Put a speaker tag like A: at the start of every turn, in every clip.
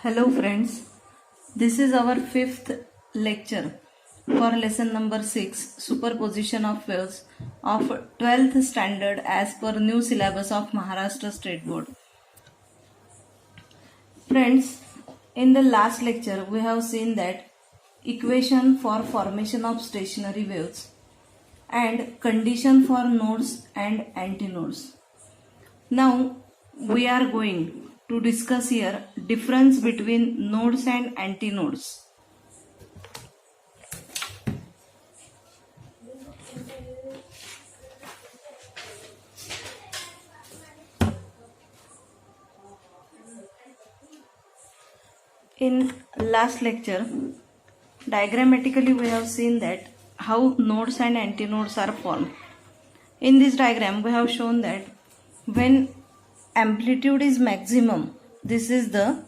A: Hello friends, this is our fifth lecture for lesson number 6, Superposition of Waves of 12th standard as per new syllabus of Maharashtra State Board. Friends, in the last lecture we have seen that equation for formation of stationary waves and condition for nodes and antinodes. Now we are going to discuss here difference between nodes and antinodes. In last lecture, diagrammatically we have seen that how nodes and antinodes are formed. In this diagram we have shown that when amplitude is maximum, this is the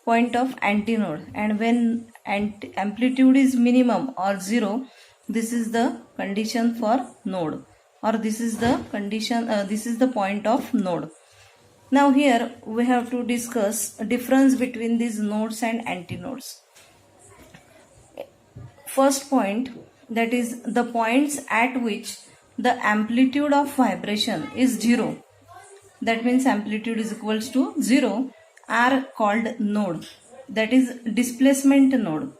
A: point of antinode, and when amplitude is minimum or zero, this is the condition for node, or this is the condition, this is the point of node. Now here we have to discuss a difference between these nodes and antinodes. First point, that is the points at which the amplitude of vibration is zero, that means amplitude is equals to 0, are called node, that is displacement node.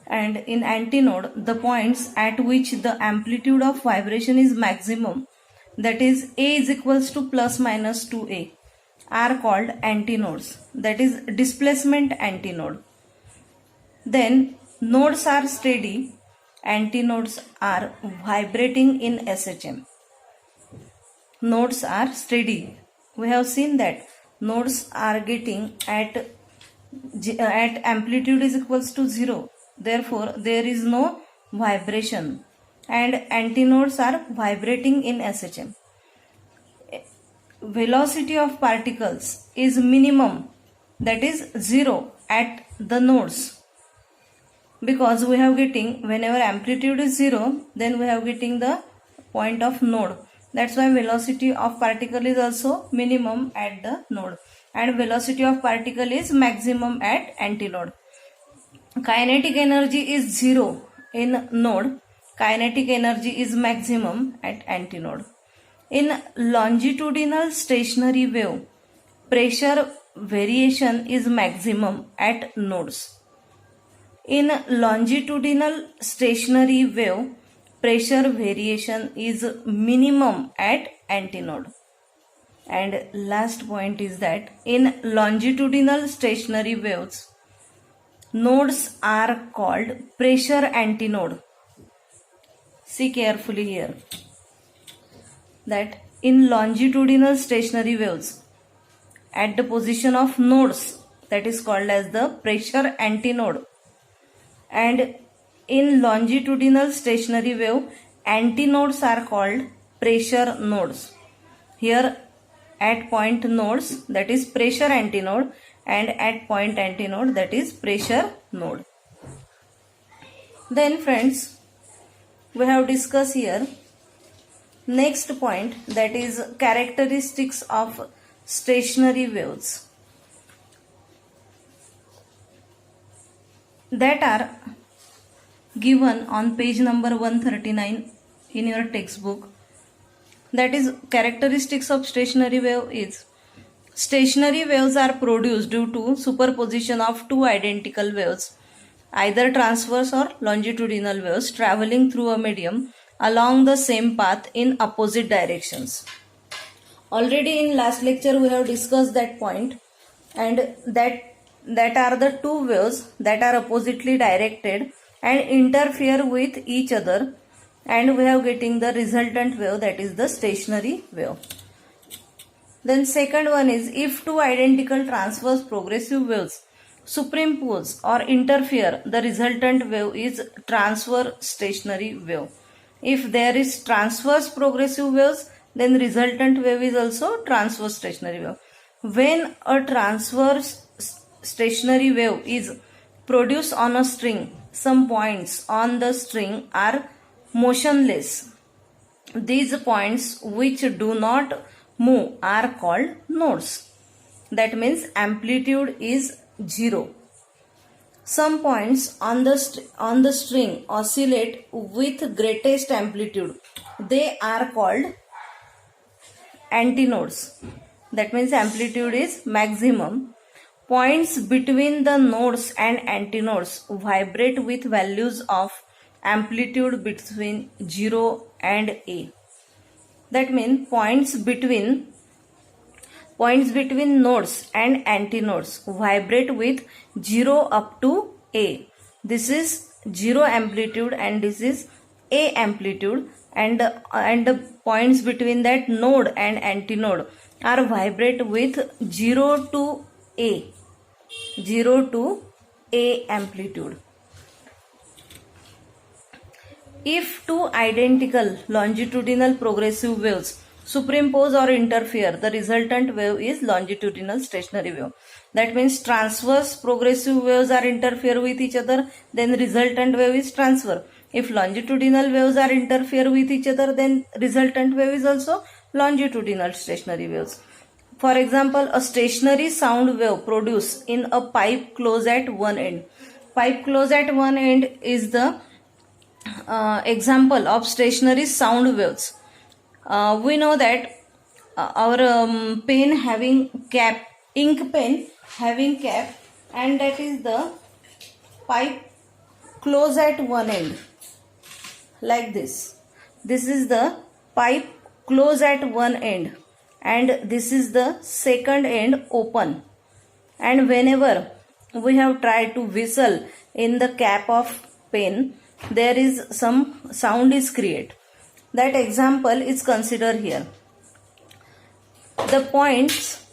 A: And in antinode, the points at which the amplitude of vibration is maximum, that is A is equals to plus minus 2A, are called antinodes, that is displacement antinode. Then nodes are steady, antinodes are vibrating in SHM. Nodes are steady. We have seen that nodes are getting at amplitude is equals to 0. Therefore, there is no vibration, and antinodes are vibrating in SHM. Velocity of particles is minimum, that is 0 at the nodes, because we have getting, whenever amplitude is 0, then we have getting the point of node. That's why velocity of particle is also minimum at the node, and velocity of particle is maximum at antinode. Kinetic energy is 0 in node, kinetic energy is maximum at antinode. In longitudinal stationary wave, pressure variation is maximum at nodes. In longitudinal stationary wave, pressure variation is minimum at antinode. And last point is that in longitudinal stationary waves, nodes are called pressure antinode. See carefully here that in longitudinal stationary waves, at the position of nodes, that is called as the pressure antinode. And in longitudinal stationary wave, antinodes are called pressure nodes. Here at point nodes, that is pressure antinode, and at point antinode, that is pressure node. Then friends, we have discussed here next point, that is characteristics of stationary waves, that are given on page number 139 in your textbook. That is, characteristics of stationary wave is: stationary waves are produced due to superposition of two identical waves, either transverse or longitudinal waves, traveling through a medium along the same path in opposite directions. Already in last lecture we have discussed that point, and that are the two waves that are oppositely directed and interfere with each other, and we have getting the resultant wave, that is the stationary wave. Then second one is, if two identical transverse progressive waves superimpose or interfere, the resultant wave is transverse stationary wave. If there is transverse progressive waves, then resultant wave is also transverse stationary wave. When a transverse stationary wave is produced on a string, some points on the string are motionless. These points which do not move are called nodes. That means amplitude is 0. Some points on the string oscillate with greatest amplitude. They are called antinodes. That means amplitude is maximum. Points between the nodes and antinodes vibrate with values of amplitude between 0 and A. That means points between nodes and antinodes vibrate with 0 up to A. This is 0 amplitude and this is A amplitude, and the points between that node and antinode are vibrate with 0 to A amplitude. If two identical longitudinal progressive waves superimpose or interfere, the resultant wave is longitudinal stationary wave. That means transverse progressive waves are interfere with each other, then resultant wave is transverse. If longitudinal waves are interfere with each other, then resultant wave is also longitudinal stationary waves. For example, a stationary sound wave produced in a pipe closed at one end. Pipe closed at one end is the example of stationary sound waves. We know that our pen having cap, ink pen having cap, and that is the pipe closed at one end like this. This is the pipe closed at one end and this is the second end open. And whenever we have tried to whistle in the cap of pen, there is some sound is created. That example is considered here. The points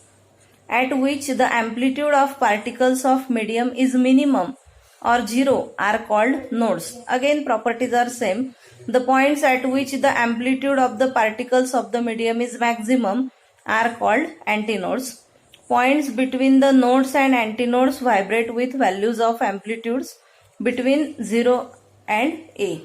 A: at which the amplitude of particles of medium is minimum or 0 are called nodes. Again, properties are same. The points at which the amplitude of the particles of the medium is maximum are called antinodes. Points between the nodes and antinodes vibrate with values of amplitudes between 0 and A.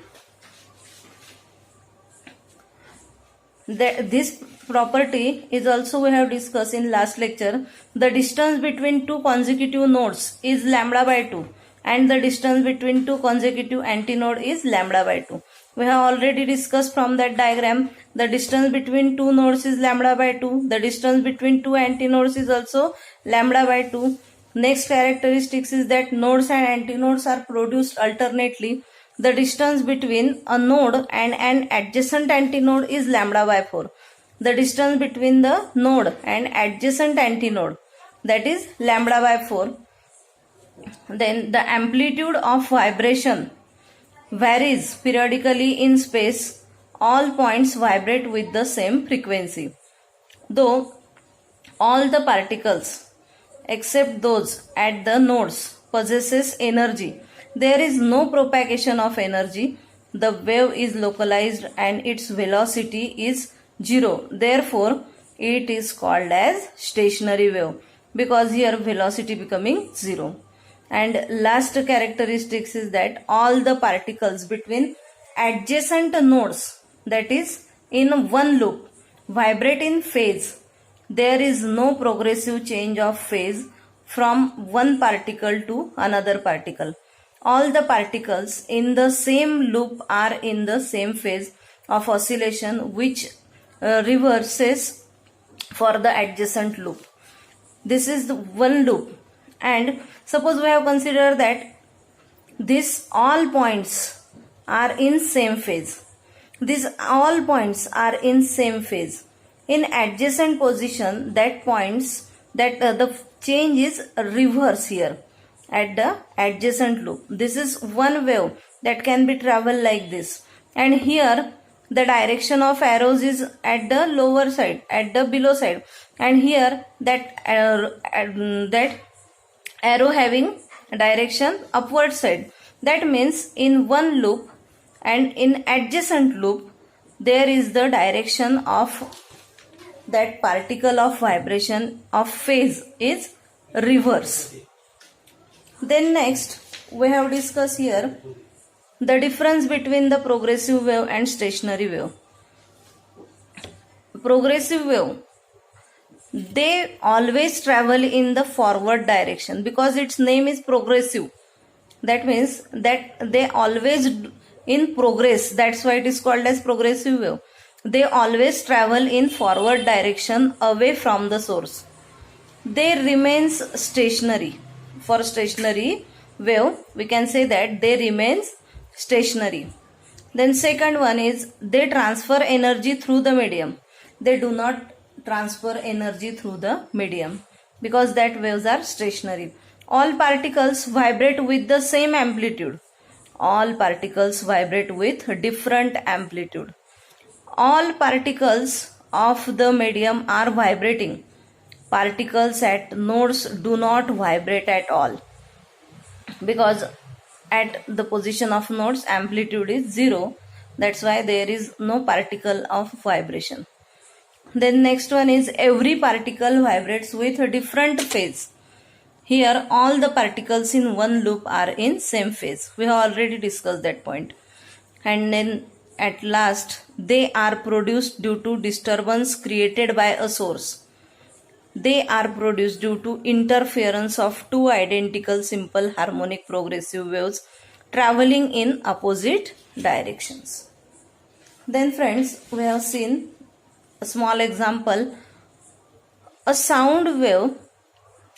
A: This property is also we have discussed in last lecture. The distance between two consecutive nodes is lambda by 2 and the distance between two consecutive antinode is lambda by 2. We have already discussed from that diagram. The distance between two nodes is lambda by 2. The distance between two antinodes is also lambda by 2. Next characteristics is that nodes and antinodes are produced alternately. The distance between a node and an adjacent antinode is lambda by 4. The distance between the node and adjacent antinode, that is lambda by 4. Then the amplitude of vibration varies periodically in space. All points vibrate with the same frequency. Though all the particles except those at the nodes possesses energy, there is no propagation of energy. The wave is localized and its velocity is 0. Therefore, it is called as stationary wave because here velocity becoming 0. And last characteristics is that all the particles between adjacent nodes, that is in one loop, vibrate in phase. There is no progressive change of phase from one particle to another particle. All the particles in the same loop are in the same phase of oscillation which reverses for the adjacent loop. This is the one loop, and suppose we have considered that this all points are in same phase. These all points are in same phase. In adjacent position, that points that the change is reverse here at the adjacent loop. This is one wave that can be traveled like this, and here the direction of arrows is at the lower side, at the below side, and here that arrow having direction upward side. That means in one loop and in adjacent loop there is the direction of that particle of vibration of phase is reverse. Then next we have discussed here the difference between the progressive wave and stationary wave. Progressive wave they always travel in the forward direction because its name is progressive. That means that they always in progress. That's why it is called as progressive wave. They always travel in forward direction away from the source. They remains stationary. For stationary wave, we can say that they remains stationary. Then second one is they transfer energy through the medium. They do not transfer energy through the medium because that waves are stationary. All particles vibrate with the same amplitude. All particles vibrate with different amplitude. All particles of the medium are vibrating. Particles at nodes do not vibrate at all because at the position of nodes amplitude is 0. That's why there is no particle of vibration. Then next one is every particle vibrates with a different phase. Here all the particles in one loop are in same phase. We have already discussed that point. And then at last they are produced due to disturbance created by a source. They are produced due to interference of two identical simple harmonic progressive waves traveling in opposite directions. Then friends, we have seen a small example. A sound wave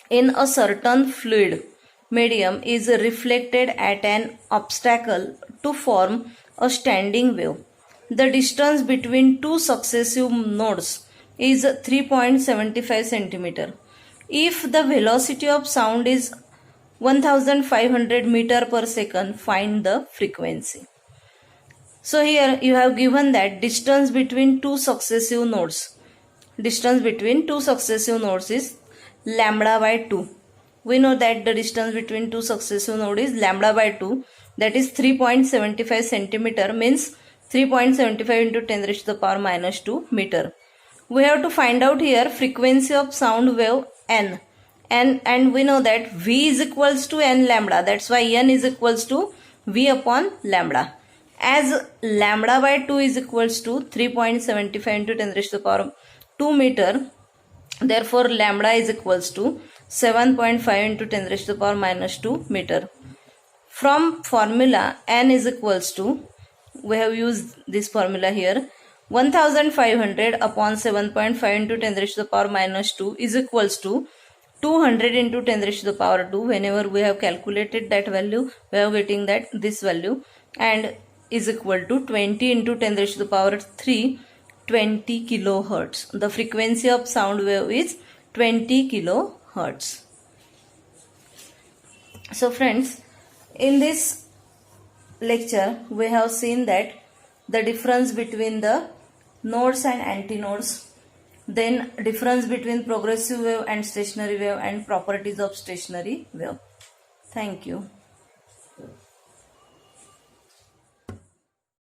A: in a certain fluid medium is reflected at an obstacle to form a standing wave. The distance between two successive nodes is 3.75 centimeter. If the velocity of sound is 1500 meter per second, find the frequency. So here you have given that distance between two successive nodes. Distance between two successive nodes is lambda by 2. We know that the distance between two successive nodes is lambda by 2. That is 3.75 centimeter means 3.75 into 10 raised to the power minus 2 meter. We have to find out here frequency of sound wave n. And we know that v is equals to n lambda. That's why n is equals to v upon lambda. As lambda by 2 is equals to 3.75 into 10 raised to the power 2 meter, therefore lambda is equals to 7.5 into 10 raised to the power minus 2 meter. From formula n is equals to, we have used this formula here, 1500 upon 7.5 into 10 raised to the power minus 2 is equals to 200 into 10 raised to the power 2. Whenever we have calculated that value, we are getting that this value, and is equal to 20 into 10 raised to the power 3, 20 kilohertz. The frequency of sound wave is 20 kilohertz. So friends, in this lecture we have seen that the difference between the nodes and antinodes, then difference between progressive wave and stationary wave, and properties of stationary wave. Thank you.